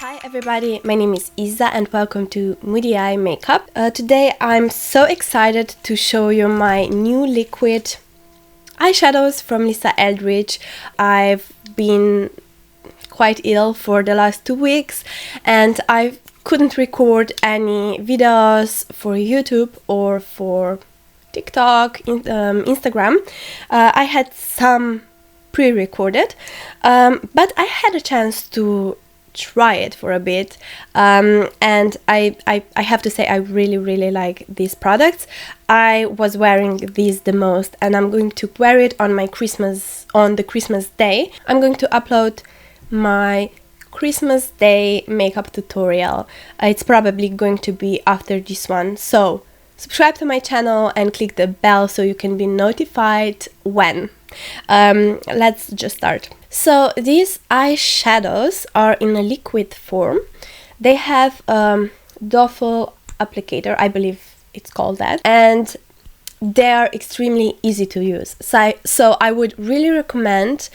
Hi everybody, my name is Isa and welcome to Moody Eye Makeup. Today I'm so excited to show you my new liquid eyeshadows from Lisa Eldridge. I've been quite ill for the last 2 weeks and I couldn't record any videos for YouTube or for TikTok, Instagram. I had some pre-recorded, but I had a chance to try it for a bit, and I have to say I really like these products. I was wearing these the most and I'm going to wear it on the Christmas day. I'm going to upload my Christmas Day makeup tutorial. It's probably going to be after this one, so subscribe to my channel and click the bell so you can be notified when. Let's just start. So these eyeshadows are in a liquid form. They have duffel applicator, I believe it's called that, and they are extremely easy to use. So I would really recommend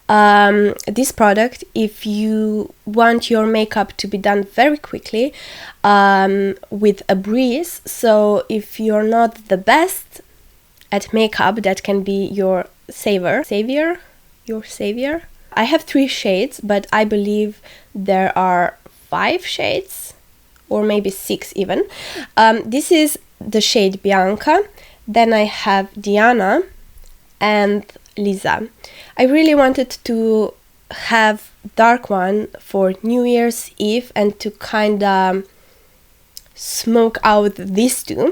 this product if you want your makeup to be done very quickly with a breeze. So if you're not the best at makeup, that can be your savior. I have 3 shades, but I believe there are 5 shades or maybe 6 even. This is the shade Bianca, then I have Diana and Lisa. I really wanted to have dark one for New Year's Eve and to kinda smoke out these two.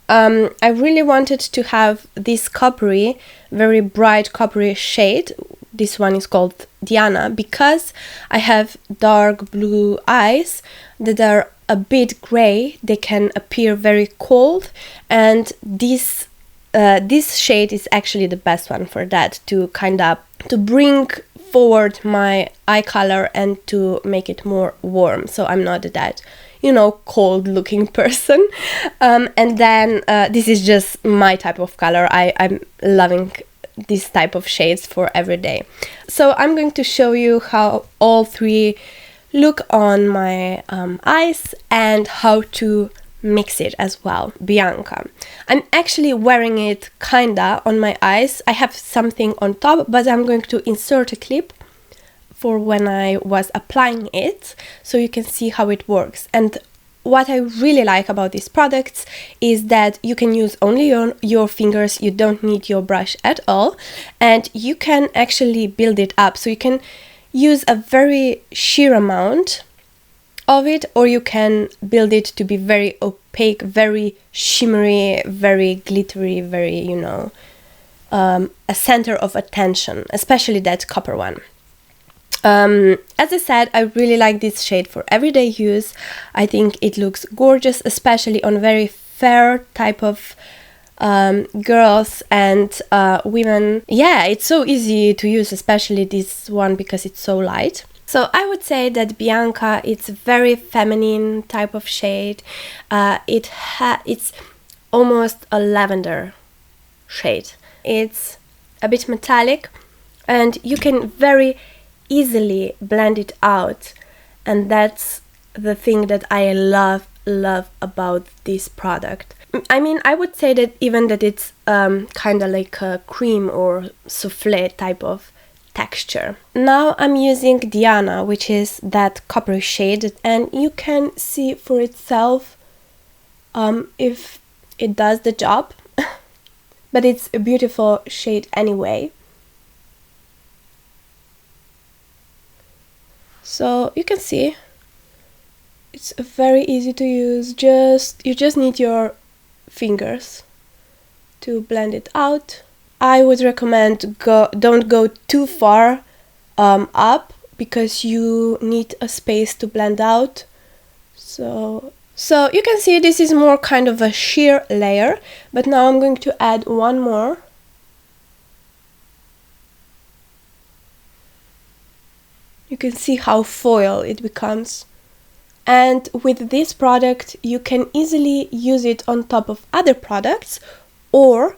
I really wanted to have this coppery, very bright coppery shade. This one is called Diana because I have dark blue eyes that are a bit gray. They can appear very cold, and this shade is actually the best one for that, to bring forward my eye color and to make it more warm, so I'm not that cold looking person. And then this is just my type of color. I'm loving this type of shades for every day. So I'm going to show you how all 3 look on my eyes and how to mix it as well. Bianca, I'm actually wearing it kinda on my eyes. I have something on top, but I'm going to insert a clip for when I was applying it so you can see how it works. And what I really like about these products is that you can use only your fingers, you don't need your brush at all, and you can actually build it up. So you can use a very sheer amount of it, or you can build it to be very opaque, very shimmery, very glittery, very, a center of attention, especially that copper one. As I said, I really like this shade for everyday use. I think it looks gorgeous, especially on very fair type of girls and women. Yeah, it's so easy to use, especially this one because it's so light. So I would say that Bianca, it's a very feminine type of shade. It's almost a lavender shade. It's a bit metallic and you can very easily blend it out, and that's the thing that I love about this product. I mean, I would say that even that it's kind of like a cream or souffle type of texture. Now I'm using Diana, which is that copper shade, and you can see for itself if it does the job but it's a beautiful shade anyway. So you can see it's very easy to use. You just need your fingers to blend it out. I would recommend don't go too far up because you need a space to blend out. So you can see this is more kind of a sheer layer, but now I'm going to add one more. You can see how foil it becomes. And with this product, you can easily use it on top of other products, or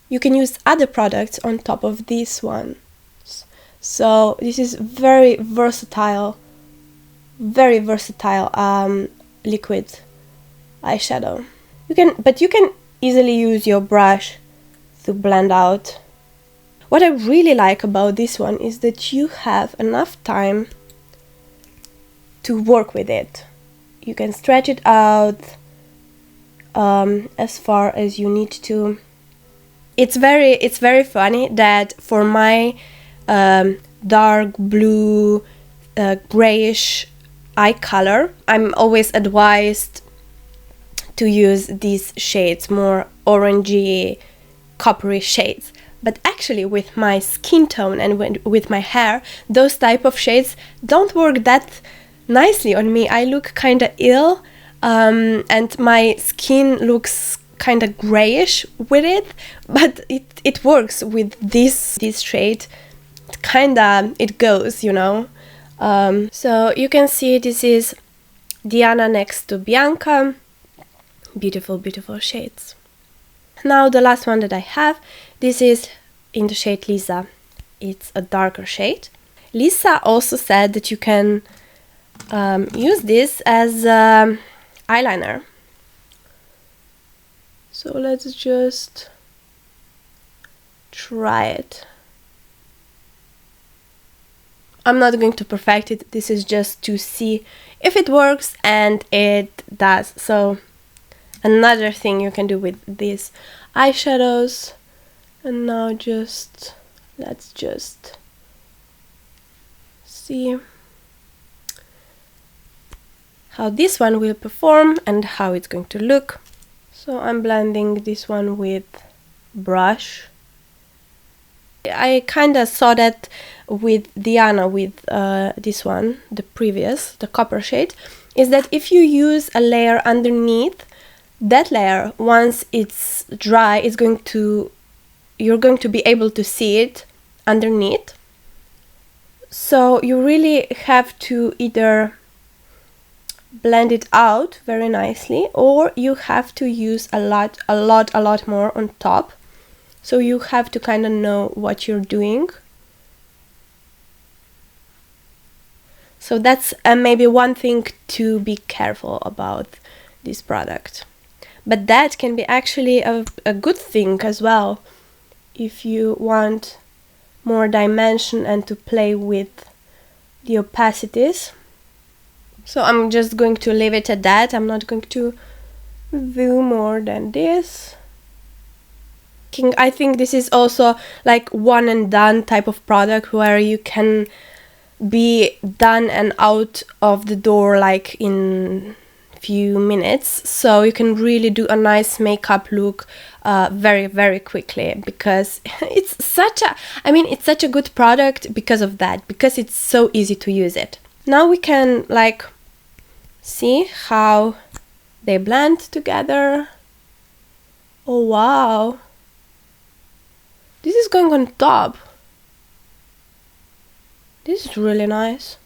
you can use other products on top of these ones. So this is very versatile very versatile liquid eyeshadow. But you can easily use your brush to blend out. What I really like about this one is that you have enough time to work with it. You can stretch it out as far as you need to. It's very funny that for my dark blue, grayish eye color, I'm always advised to use these shades, more orangey, coppery shades. But actually with my skin tone and with my hair, those type of shades don't work that nicely on me. I look kinda ill, and my skin looks kinda grayish with it, but it works with this shade. It goes, you know. So you can see this is Diana next to Bianca. Beautiful, beautiful shades. Now the last one that I have, this is in the shade Lisa. It's a darker shade. Lisa also said that you can use this as eyeliner. So let's just try it. I'm not going to perfect it, this is just to see if it works, and it does. So another thing you can do with these eyeshadows. And now let's just see how this one will perform and how it's going to look. So I'm blending this one with brush. I kinda saw that with Diana, with this one, the copper shade, is that if you use a layer underneath, that layer, once it's dry, you're going to be able to see it underneath. So you really have to either blend it out very nicely, or you have to use a lot more on top. So you have to kind of know what you're doing. So that's maybe one thing to be careful about this product. But that can be actually a good thing as well, if you want more dimension and to play with the opacities. So I'm just going to leave it at that. I'm not going to do more than this. I think this is also like one and done type of product where you can be done and out of the door like in few minutes, so you can really do a nice makeup look very quickly, because it's such a good product because of that, because it's so easy to use it. Now we can like see how they blend together. Oh wow, this is going on top. This is really nice.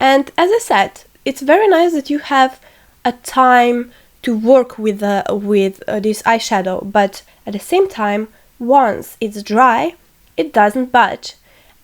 And as I said, it's very nice that you have a time to work with this eyeshadow, but at the same time, once it's dry, it doesn't budge.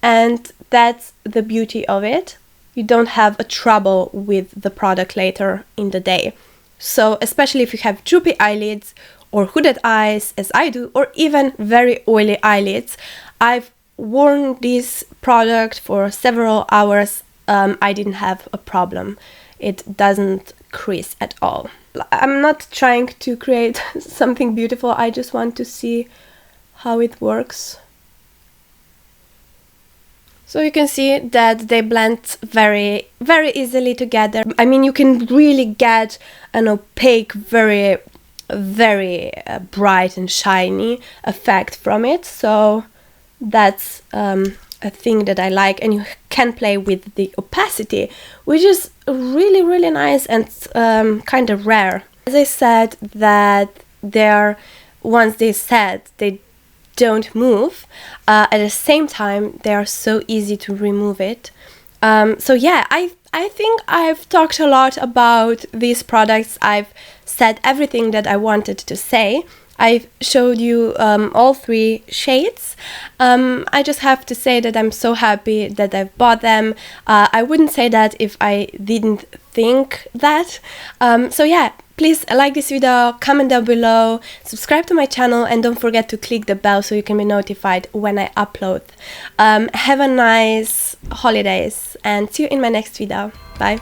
And that's the beauty of it. You don't have a trouble with the product later in the day. So especially if you have droopy eyelids or hooded eyes, as I do, or even very oily eyelids, I've worn this product for several hours. I didn't have a problem. It doesn't crease at all. I'm not trying to create something beautiful, I just want to see how it works. So you can see that they blend very easily together. I mean, you can really get an opaque, very bright and shiny effect from it. So that's a thing that I like, and you can play with the opacity, which is really nice and kind of rare. As I said, that once they set, they don't move. At the same time, they are so easy to remove it. So yeah, I think I've talked a lot about these products. I've said everything that I wanted to say. I've showed you all 3 shades. I just have to say that I'm so happy that I've bought them. I wouldn't say that if I didn't think that. So yeah, please like this video, comment down below, subscribe to my channel, and don't forget to click the bell so you can be notified when I upload. Have a nice holidays and see you in my next video. Bye.